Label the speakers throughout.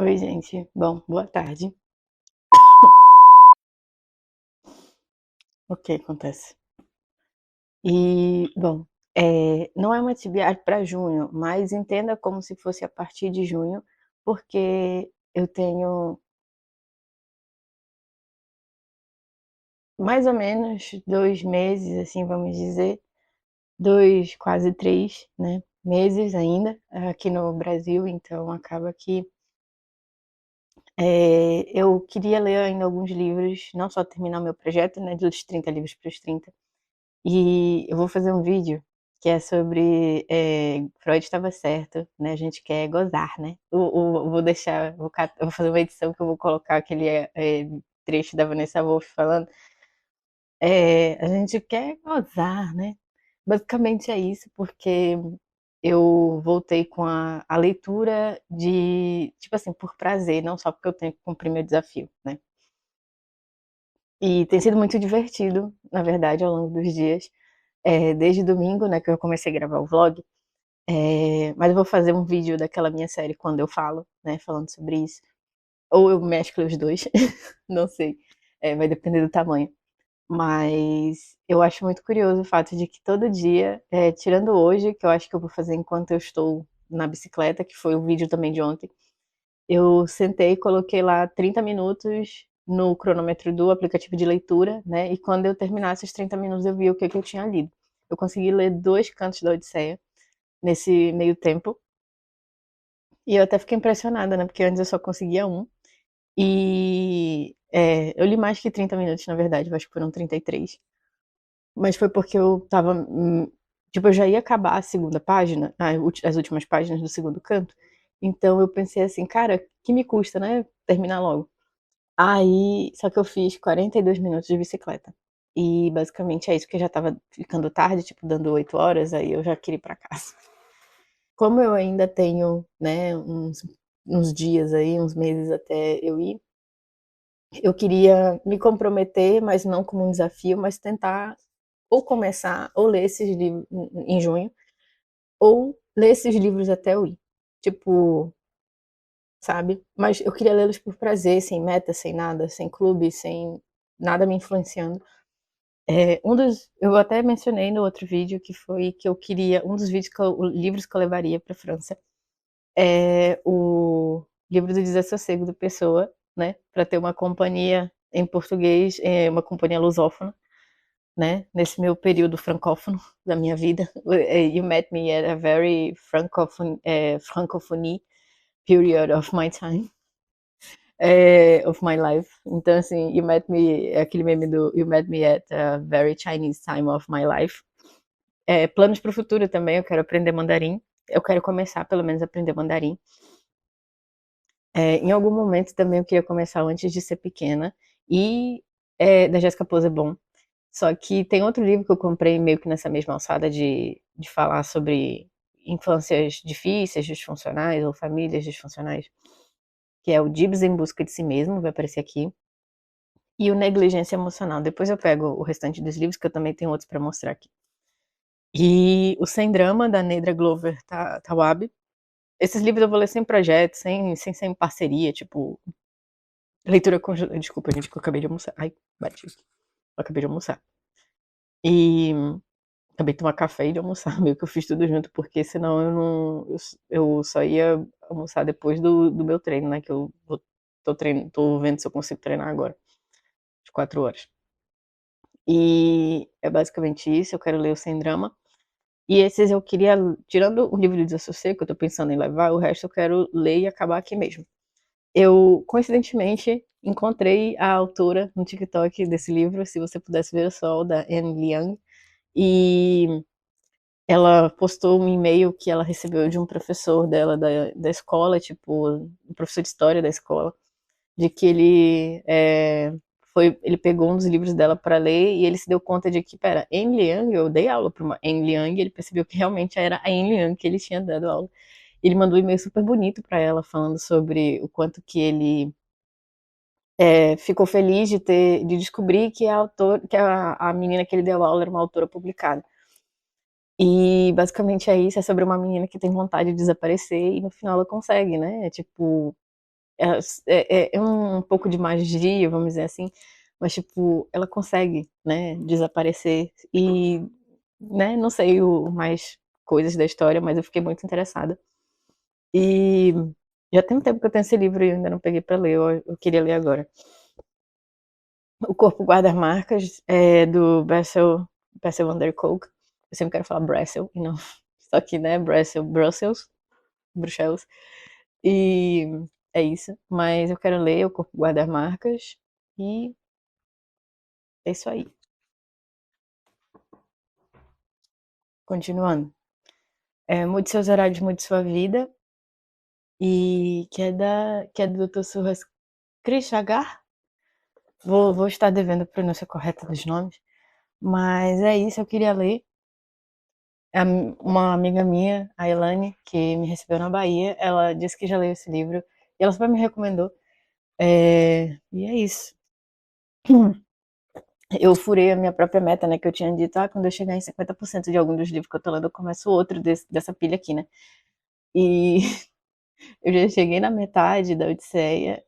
Speaker 1: Oi, gente. Bom, boa tarde. O que acontece? Bom, não é uma atividade para junho, mas entenda como se fosse a partir de junho, porque eu tenho mais ou menos 2 meses, assim, vamos dizer, 2, quase 3, né, meses ainda aqui no Brasil, então acaba que, eu queria ler ainda alguns livros, não só terminar o meu projeto, né, dos 30 livros para os 30. E eu vou fazer um vídeo que é sobre, Freud estava certo, né, a gente quer gozar, né. Vou deixar, eu vou fazer uma edição que eu vou colocar aquele, trecho da Vanessa Wolff falando, a gente quer gozar, né. Basicamente é isso, porque eu voltei com a leitura de tipo assim, por prazer, não só porque eu tenho que cumprir meu desafio, né. E tem sido muito divertido, na verdade, ao longo dos dias. Desde domingo, né, que eu comecei a gravar o vlog, mas eu vou fazer um vídeo daquela minha série Quando Eu Falo, né, falando sobre isso. Ou eu mesclo os 2, não sei, vai depender do tamanho. Mas eu acho muito curioso o fato de que todo dia, tirando hoje, que eu acho que eu vou fazer enquanto eu estou na bicicleta, que foi o vídeo também de ontem, eu sentei e coloquei lá 30 minutos no cronômetro do aplicativo de leitura, né, e quando eu terminasse os 30 minutos eu vi o que que eu tinha lido. Eu consegui ler 2 Cantos da Odisseia nesse meio tempo, e eu até fiquei impressionada, né, porque antes eu só conseguia um. Eu li mais que 30 minutos, na verdade, eu acho que foram 33. Mas foi porque eu estava, tipo, eu já ia acabar a segunda página, as últimas páginas do segundo canto, então eu pensei assim: "Cara, que me custa, né, terminar logo". Aí só que eu fiz 42 minutos de bicicleta. E basicamente é isso, porque já estava ficando tarde, tipo, dando 8 horas, aí eu já queria ir pra casa. Como eu ainda tenho, né, uns dias aí, uns meses até eu ir, eu queria me comprometer, mas não como um desafio, mas tentar ou começar ou ler esses livros em junho, ou ler esses livros até eu ir. Tipo, sabe? Mas eu queria lê-los por prazer, sem meta, sem nada, sem clube, sem nada me influenciando. Eu até mencionei no outro vídeo que foi que eu queria um dos vídeos que eu livros que eu levaria pra França, é o livro do Desassossego do Pessoa, né, pra ter uma companhia em português, uma companhia lusófona, né, nesse meu período francófono da minha vida. You met me at a very francophonie period of my time, of my life. Então, assim, you met me é aquele meme do "You met me at a very Chinese time of my life". Planos para o futuro também, eu quero aprender mandarim. Eu quero começar, pelo menos, a aprender mandarim. Em algum momento também eu queria começar antes de ser pequena, e, da Jéssica Possebon. Só que tem outro livro que eu comprei meio que nessa mesma alçada de falar sobre infâncias difíceis, disfuncionais ou famílias disfuncionais, que é o Gibbs em Busca de Si Mesmo, vai aparecer aqui, e o Negligência Emocional. Depois eu pego o restante dos livros, que eu também tenho outros para mostrar aqui. E o Sem Drama, da Nedra Glover Tawwab. Esses livros eu vou ler sem projeto, sem ser em parceria, tipo, leitura conjunta. Desculpa, gente, que eu acabei de almoçar. Ai, bati aqui. Eu acabei de almoçar. E acabei de tomar café e de almoçar, meio que eu fiz tudo junto, porque senão eu não eu só ia almoçar depois do meu treino, né, que eu tô vendo se eu consigo treinar agora, de 4 horas. E é basicamente isso, eu quero ler o Sem Drama. E esses eu queria, tirando o livro do Desassossego, que eu tô pensando em levar, o resto eu quero ler e acabar aqui mesmo. Eu, coincidentemente, encontrei a autora no TikTok desse livro, Se Você Pudesse Ver o Sol, da Anne Liang, e ela postou um e-mail que ela recebeu de um professor dela da escola, tipo, um professor de história da escola, de que ele pegou um dos livros dela para ler e ele se deu conta de que, espera, Anne Liang, eu dei aula para uma Anne Liang, e ele percebeu que realmente era a Anne Liang que ele tinha dado aula. Ele mandou um e-mail super bonito para ela, falando sobre o quanto que ele ficou feliz de descobrir que a menina que ele deu aula era uma autora publicada. E basicamente é isso, é sobre uma menina que tem vontade de desaparecer e no final ela consegue, né, tipo, é um pouco de magia, vamos dizer assim, mas, tipo, ela consegue, né, desaparecer e, né, não sei o mais coisas da história, mas eu fiquei muito interessada. E já tem um tempo que eu tenho esse livro e eu ainda não peguei pra ler, eu queria ler agora. O Corpo Guarda Marcas, do Bessel van der Kolk. Eu sempre quero falar Bressel e não só que, né, Bruxelas. E é isso, mas eu quero ler O Corpo Guarda Marcas e é isso aí. Continuando. Mude Seus Horários, Mude Sua Vida, e que é do Dr. Suhas Krishagar. Vou estar devendo a pronúncia correta dos nomes, mas é isso, eu queria ler. Uma amiga minha, a Elane, que me recebeu na Bahia, ela disse que já leu esse livro e ela super me recomendou. E é isso. Eu furei a minha própria meta, né? Que eu tinha dito, quando eu chegar em 50% de algum dos livros que eu tô lendo, eu começo outro dessa pilha aqui, né? E eu já cheguei na metade da Odisseia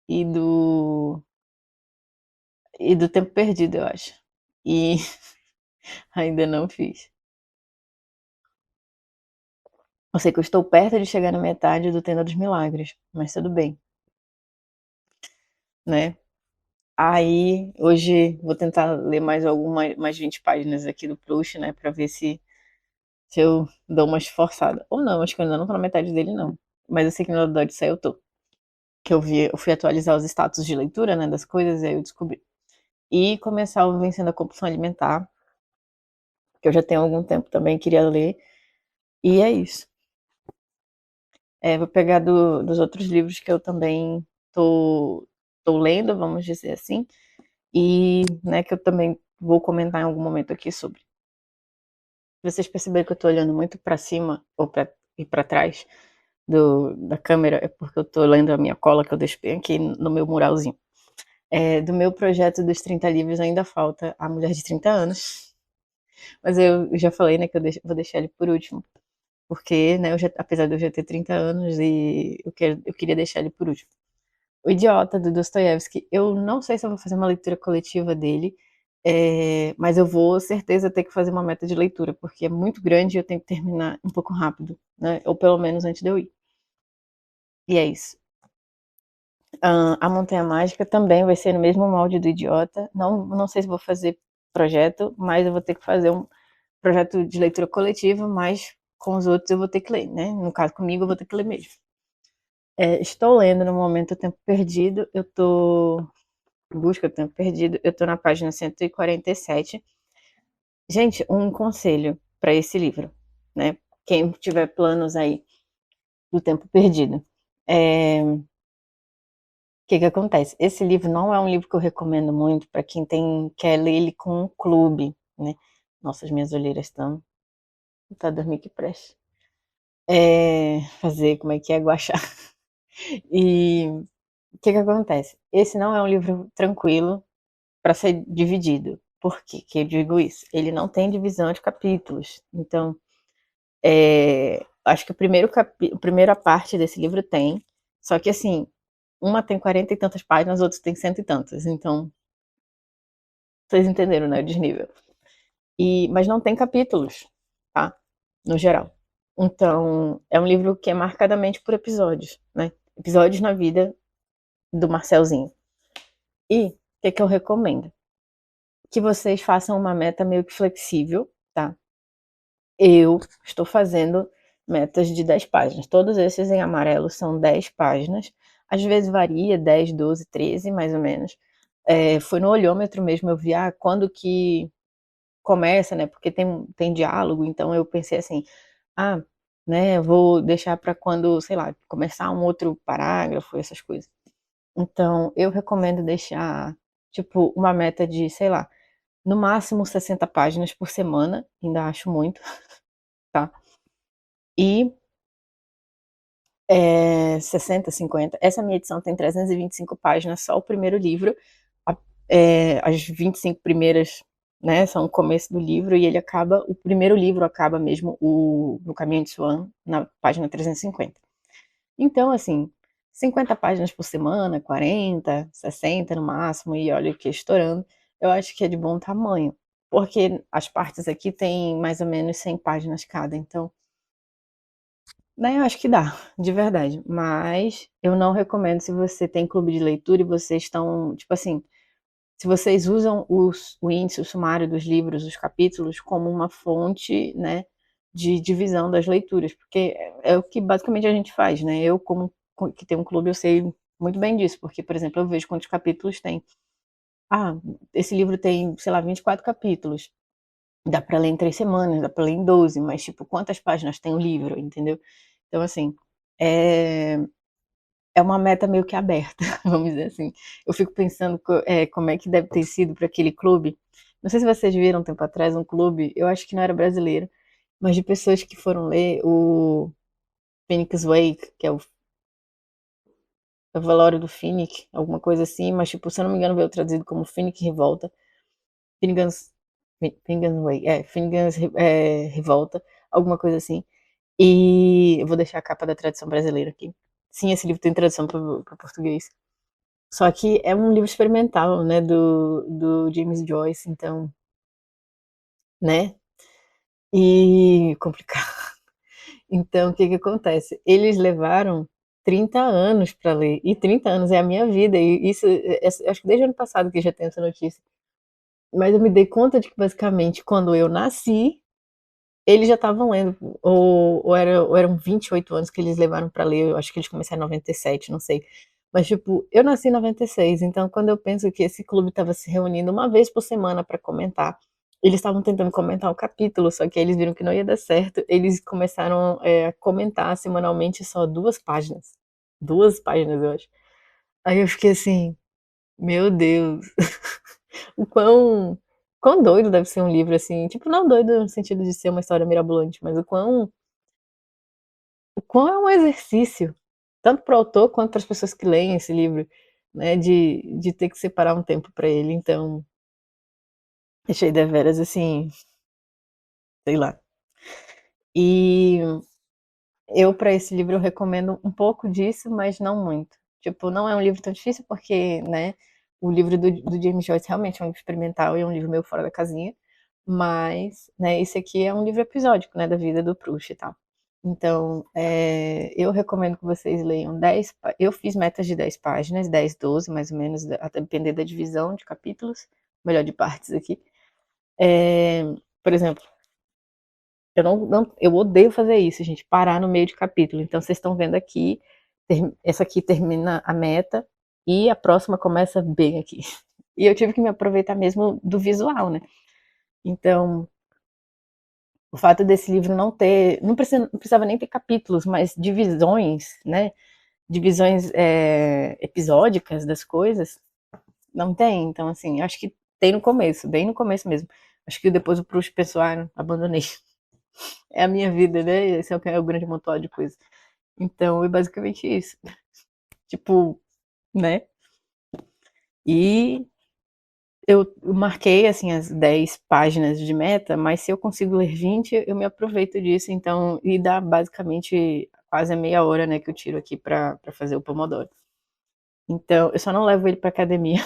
Speaker 1: e do Tempo Perdido, eu acho. E ainda não fiz. Eu sei que eu estou perto de chegar na metade do Tenda dos Milagres, mas tudo bem, né? Aí, hoje, vou tentar ler mais 20 páginas aqui do Proust, né? Pra ver se eu dou uma esforçada. Ou não, acho que eu ainda não tô na metade dele, não. Mas eu sei que no da Odisseia eu tô. Que eu fui atualizar os status de leitura, né? Das coisas, e aí eu descobri. E começar o Vencendo a Compulsão Alimentar, que eu já tenho algum tempo também, queria ler. E é isso. Vou pegar dos outros livros que eu também tô lendo, vamos dizer assim. E, né, que eu também vou comentar em algum momento aqui sobre. Vocês perceberam que eu tô olhando muito pra cima e pra trás da câmera, é porque eu tô lendo a minha cola que eu deixo bem aqui no meu muralzinho. Do meu projeto dos 30 livros ainda falta A Mulher de 30 Anos, mas eu já falei, né, que vou deixar ele por último, porque, né, apesar de eu já ter 30 anos e eu queria deixar ele por último. O Idiota, do Dostoiévski, eu não sei se eu vou fazer uma leitura coletiva dele, mas eu vou, certeza, ter que fazer uma meta de leitura, porque é muito grande e eu tenho que terminar um pouco rápido, né? Ou pelo menos antes de eu ir. E é isso. A Montanha Mágica também vai ser no mesmo molde do Idiota. Não sei se vou fazer projeto, mas eu vou ter que fazer um projeto de leitura coletiva, mas com os outros eu vou ter que ler, né? No caso, comigo eu vou ter que ler mesmo. Estou lendo no momento O Tempo Perdido. Eu tô Busca o Tempo Perdido. Eu tô na página 147. Gente, um conselho para esse livro, né? Quem tiver planos aí do Tempo Perdido. O que acontece? Esse livro não é um livro que eu recomendo muito para quem quer ler ele com um clube, né? Nossa, as minhas olheiras estão. Tá dormir que preste. Fazer como é que é, guachar. E o que acontece? Esse não é um livro tranquilo para ser dividido. Por que eu digo isso? Ele não tem divisão de capítulos. Então, acho que a primeira parte desse livro tem, só que assim, uma tem 40 e tantas páginas, outras tem cento e tantas. Então, vocês entenderam, né, o desnível. Mas não tem capítulos, tá? No geral. Então, é um livro que é marcadamente por episódios, né? Episódios na vida do Marcelzinho. E o que eu recomendo? Que vocês façam uma meta meio que flexível, tá? Eu estou fazendo metas de 10 páginas. Todos esses em amarelo são 10 páginas. Às vezes varia, 10, 12, 13, mais ou menos. Foi no olhômetro mesmo, eu vi quando que começa, né? Porque tem diálogo, então eu pensei assim, né, vou deixar para quando, sei lá, começar um outro parágrafo, essas coisas. Então, eu recomendo deixar, tipo, uma meta de, sei lá, no máximo 60 páginas por semana, ainda acho muito, tá? E 60, 50. Essa minha edição tem 325 páginas, só o primeiro livro. As 25 primeiras, né, são o começo do livro e o primeiro livro acaba mesmo no Caminho de Swan, na página 350. Então, assim, 50 páginas por semana, 40, 60 no máximo, e olha que estourando, eu acho que é de bom tamanho, porque as partes aqui têm mais ou menos 100 páginas cada, então, né, eu acho que dá, de verdade. Mas eu não recomendo se você tem clube de leitura e vocês estão, tipo assim, se vocês usam o índice, o sumário dos livros, os capítulos, como uma fonte, né, de divisão das leituras, porque é o que basicamente a gente faz, né? Eu, como que tem um clube, eu sei muito bem disso, porque, por exemplo, eu vejo quantos capítulos tem. Ah, esse livro tem, sei lá, 24 capítulos. Dá para ler em 3 semanas, dá para ler em 12, mas, tipo, quantas páginas tem o livro, entendeu? Então, assim, é, é uma meta meio que aberta, vamos dizer assim. Eu fico pensando como é que deve ter sido para aquele clube. Não sei se vocês viram um tempo atrás um clube, eu acho que não era brasileiro, mas de pessoas que foram ler o Phoenix Wake, que é o velório do Phoenix, alguma coisa assim, mas tipo, se eu não me engano, veio traduzido como Phoenix Revolta. Finnegan's, Finnegan's Wake, Revolta, alguma coisa assim. E eu vou deixar a capa da tradução brasileira aqui. Sim, esse livro tem tradução para português. Só que é um livro experimental, né, do James Joyce, então, né? E complicado. Então, o que que acontece? Eles levaram 30 anos para ler, e 30 anos é a minha vida, e isso, acho que desde o ano passado que já tem essa notícia. Mas eu me dei conta de que, basicamente, quando eu nasci, eles já estavam lendo, ou eram 28 anos que eles levaram para ler, eu acho que eles começaram em 97, não sei. Mas, tipo, eu nasci em 96, então quando eu penso que esse clube estava se reunindo uma vez por semana para comentar, eles estavam tentando comentar um capítulo, só que aí eles viram que não ia dar certo, eles começaram a comentar semanalmente só 2 páginas. 2 páginas, eu acho. Aí eu fiquei assim, meu Deus, o quão doido deve ser um livro assim, tipo, não doido no sentido de ser uma história mirabolante, mas o quão é um exercício, tanto para o autor quanto para as pessoas que leem esse livro, né, de ter que separar um tempo para ele. Então, achei deveras assim, sei lá. E eu, para esse livro, eu recomendo um pouco disso, mas não muito. Tipo, não é um livro tão difícil porque, né, o livro do James Joyce realmente é um livro experimental e é um livro meio fora da casinha, mas, né, esse aqui é um livro episódico, né, da vida do Proust e tal. Então, eu recomendo que vocês leiam 10. Eu fiz metas de 10 páginas, 10, 12, mais ou menos, até depender da divisão de capítulos, melhor de partes aqui. É, por exemplo, eu odeio fazer isso, gente, parar no meio de capítulo. Então, vocês estão vendo aqui, essa aqui termina a meta e a próxima começa bem aqui. E eu tive que me aproveitar mesmo do visual, né? Então, o fato desse livro não ter, não precisava nem ter capítulos, mas divisões, né? Divisões episódicas das coisas, não tem. Então, assim, acho que tem no começo, bem no começo mesmo. Acho que depois o Proust pensou, abandonei. É a minha vida, né? Esse é o grande motor de coisa. Então, é basicamente isso. Tipo, né? E eu marquei, assim, as 10 páginas de meta, mas se eu consigo ler 20, eu me aproveito disso. Então, e dá basicamente quase a meia hora, né, que eu tiro aqui pra fazer o Pomodoro. Então, eu só não levo ele pra academia,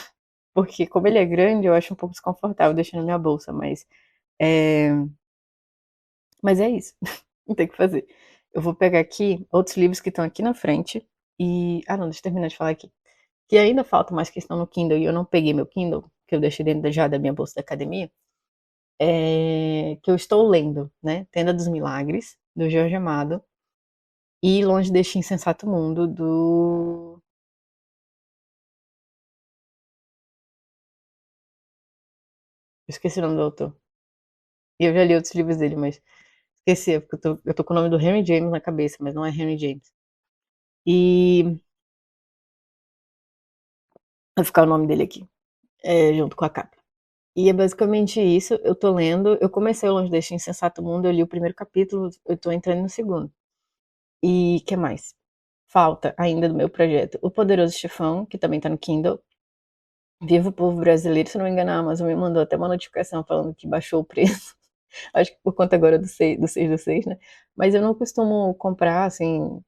Speaker 1: porque como ele é grande, eu acho um pouco desconfortável deixando na minha bolsa, é, mas é isso. Não tem o que fazer. Eu vou pegar aqui outros livros que estão aqui na frente e, não, deixa eu terminar de falar aqui. Que ainda falta mais questão no Kindle e eu não peguei meu Kindle, que eu deixei dentro já da minha bolsa da academia, que eu estou lendo, né? Tenda dos Milagres, do Jorge Amado, e Longe deste Insensato Mundo, do... Eu esqueci o nome do autor. E eu já li outros livros dele, mas esqueci, porque eu tô com o nome do Henry James na cabeça, mas não é Henry James. E vai ficar o nome dele aqui, junto com a capa. E é basicamente isso, eu tô lendo, eu comecei o Longe deste Insensato Mundo, eu li o primeiro capítulo, eu tô entrando no segundo. E que mais? Falta ainda do meu projeto O Poderoso Chefão, que também tá no Kindle. Viva o Povo Brasileiro, se não me engano, a Amazon me mandou até uma notificação falando que baixou o preço. Acho que por conta agora do 6 do 6, né? Mas eu não costumo comprar, assim,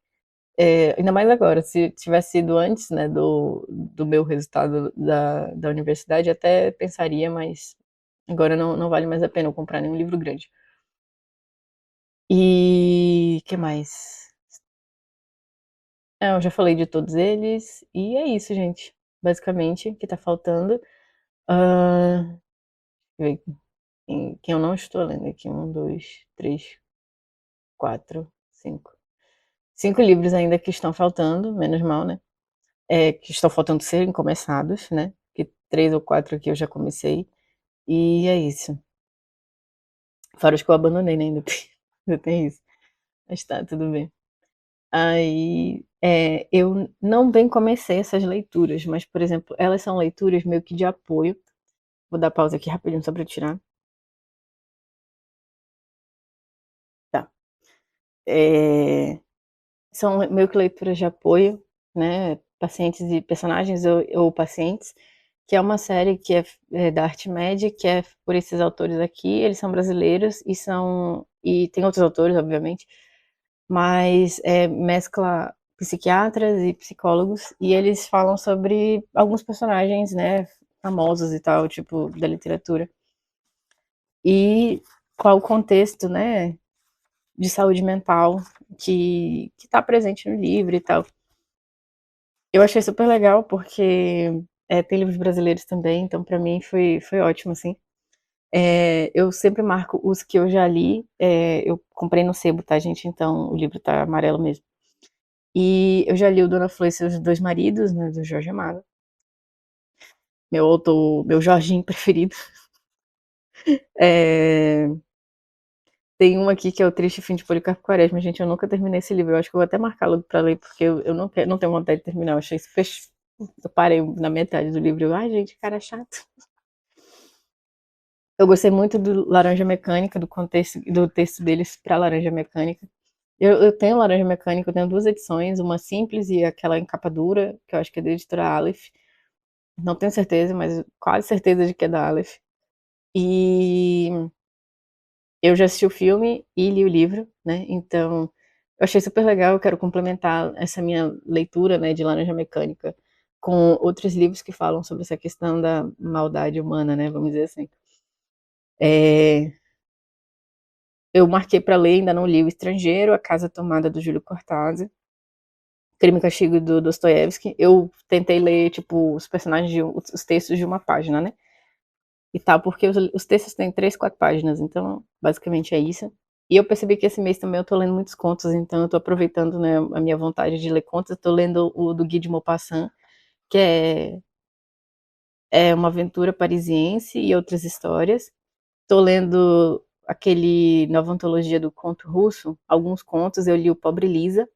Speaker 1: Ainda mais agora, se tivesse sido antes, né, do meu resultado da universidade, até pensaria, mas agora não vale mais a pena eu comprar nenhum livro grande. E que mais? Eu já falei de todos eles, e é isso, gente, basicamente, que tá faltando. Hã, deixa eu ver quem eu não estou lendo aqui, 1, 2, 3, 4, 5. 5 livros ainda que estão faltando, menos mal, né, que estão faltando serem começados, né, que 3 ou 4 aqui eu já comecei, e é isso. Fora os que eu abandonei, né, ainda tem ainda tem isso, mas tá, tudo bem. Aí, eu não bem comecei essas leituras, mas, por exemplo, elas são leituras meio que de apoio. Vou dar pausa aqui rapidinho só pra eu tirar. Tá. Eh, São meio que leituras de apoio, né, pacientes e personagens ou pacientes, que é uma série que é da Artmed, que é por esses autores aqui, eles são brasileiros e tem outros autores, obviamente, mas, mescla psiquiatras e psicólogos, e eles falam sobre alguns personagens, né, famosos e tal, tipo, da literatura. E qual o contexto, né, de saúde mental que tá presente no livro e tal. Eu achei super legal, porque, tem livros brasileiros também, então pra mim foi ótimo, assim. Eu sempre marco os que eu já li, eu comprei no sebo, tá, gente, então o livro tá amarelo mesmo. E eu já li o Dona Flor e seus 2 maridos, né, do Jorge Amado, meu Jorginho preferido. Eh, Tem um aqui que é O Triste Fim de Policarpo Quaresma, gente, eu nunca terminei esse livro, eu acho que eu vou até marcar logo pra ler, porque eu não tenho vontade de terminar, eu achei super eu parei na metade do livro, eu: "Ai gente, cara chato". Eu gostei muito do Laranja Mecânica, do texto deles pra Laranja Mecânica. Eu tenho Laranja Mecânica, eu tenho 2 edições, uma simples e aquela em capa dura, que eu acho que é da editora Aleph. Não tenho certeza, mas quase certeza de que é da Aleph. E eu já assisti o filme e li o livro, né, então eu achei super legal, eu quero complementar essa minha leitura, né, de Laranja Mecânica com outros livros que falam sobre essa questão da maldade humana, né, vamos dizer assim. Eh, eu marquei para ler, ainda não li O Estrangeiro, A Casa Tomada do Júlio Cortázar, Crime e Castigo do Dostoiévski. Eu tentei ler, tipo, os personagens os textos de uma página, né, e tal, porque os textos têm 3, 4 páginas, então basicamente é isso. E eu percebi que esse mês também eu tô lendo muitos contos, então eu tô aproveitando, né, a minha vontade de ler contos, eu tô lendo o do Guy de Maupassant, que é uma aventura parisiense e outras histórias. Tô lendo aquele nova antologia do conto russo, alguns contos, eu li o Pobre Lisa,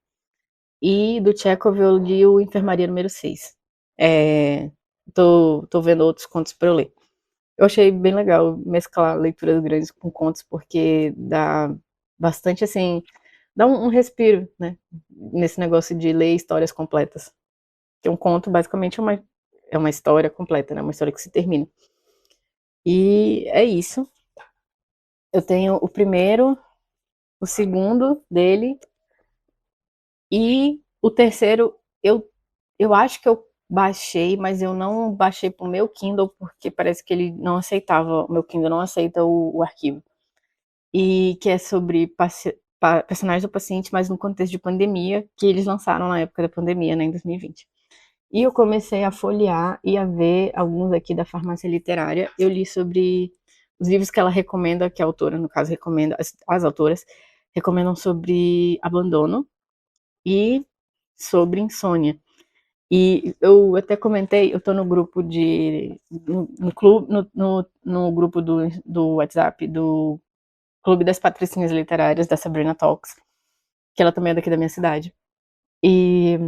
Speaker 1: e do Chekhov eu li o Enfermaria número 6. Eh, tô vendo outros contos pra eu ler. Eu achei bem legal mesclar leituras grandes com contos, porque dá bastante, assim, dá um respiro, né, nesse negócio de ler histórias completas. Que um conto basicamente é uma história completa, né, uma história que se termina. E é isso. Eu tenho o primeiro, o segundo dele e o terceiro eu acho que eu baixei, mas eu não baixei para o meu Kindle, porque parece que ele não aceitava, o meu Kindle não aceita o arquivo. E que é sobre personagens do paciente, mas no contexto de pandemia, que eles lançaram na época da pandemia, né, em 2020. E eu comecei a folhear e a ver alguns aqui da farmácia literária. Eu li sobre os livros que ela recomenda, que a autora, no caso, recomenda, as autoras recomendam sobre abandono e sobre insônia. E eu até comentei, eu tô no grupo no clube, no grupo do WhatsApp do Clube das Patricinhas Literárias, da Sabrina Talks, que ela também é daqui da minha cidade. E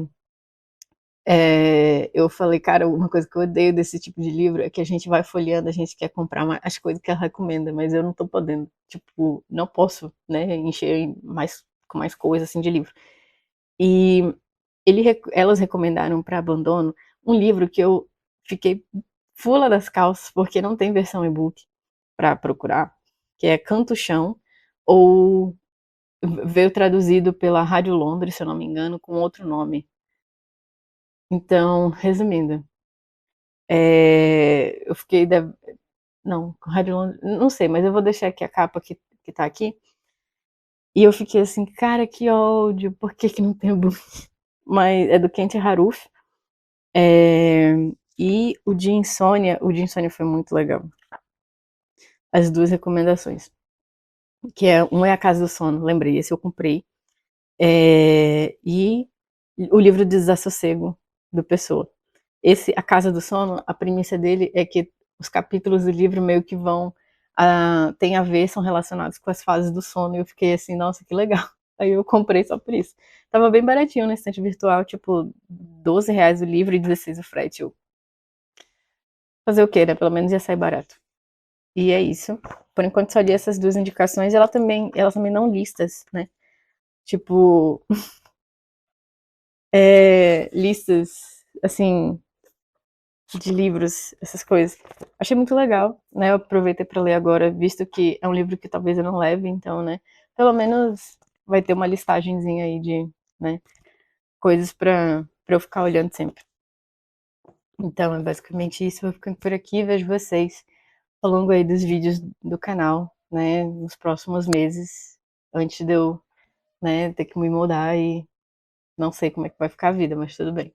Speaker 1: eu falei: "Cara, uma coisa que eu odeio desse tipo de livro é que a gente vai folheando, a gente quer comprar as coisas que ela recomenda, mas eu não tô podendo, tipo, não posso, né, encher com mais coisa, assim, de livro". E elas recomendaram para abandono um livro que eu fiquei fula das calças, porque não tem versão e-book para procurar, que é Canto Chão, ou veio traduzido pela Rádio Londres, se eu não me engano, com outro nome. Então, resumindo, eu fiquei. Não, com Rádio Londres, não sei, mas eu vou deixar aqui a capa que tá aqui. E eu fiquei assim, cara, que ódio, por que que não tem o book? Mas é do Kent Haruf. É, e o de Insônia foi muito legal. As duas recomendações. Que é, um é A Casa do Sono, lembrei, esse eu comprei. E o livro de Desassossego, do Pessoa. Esse, A Casa do Sono, a premissa dele é que os capítulos do livro meio que vão, tem a ver, são relacionados com as fases do sono, e eu fiquei assim, nossa, que legal. Aí eu comprei só por isso. Tava bem baratinho na estante virtual, tipo, R$ 12 o livro e 16 o frete. Eu, fazer o quê, né? Pelo menos ia sair barato. E é isso. Por enquanto só li essas duas indicações, elas também não listas, né? Tipo, listas, assim, de livros, essas coisas. Achei muito legal, né? Eu aproveitei para ler agora, visto que é um livro que talvez eu não leve, então, né? Pelo menos vai ter uma listagenzinha aí de, né, coisas para eu ficar olhando sempre. Então, é basicamente isso. Vou ficando por aqui, vejo vocês ao longo aí dos vídeos do canal, né, nos próximos meses, antes de eu, né, ter que me mudar e não sei como é que vai ficar a vida, mas tudo bem.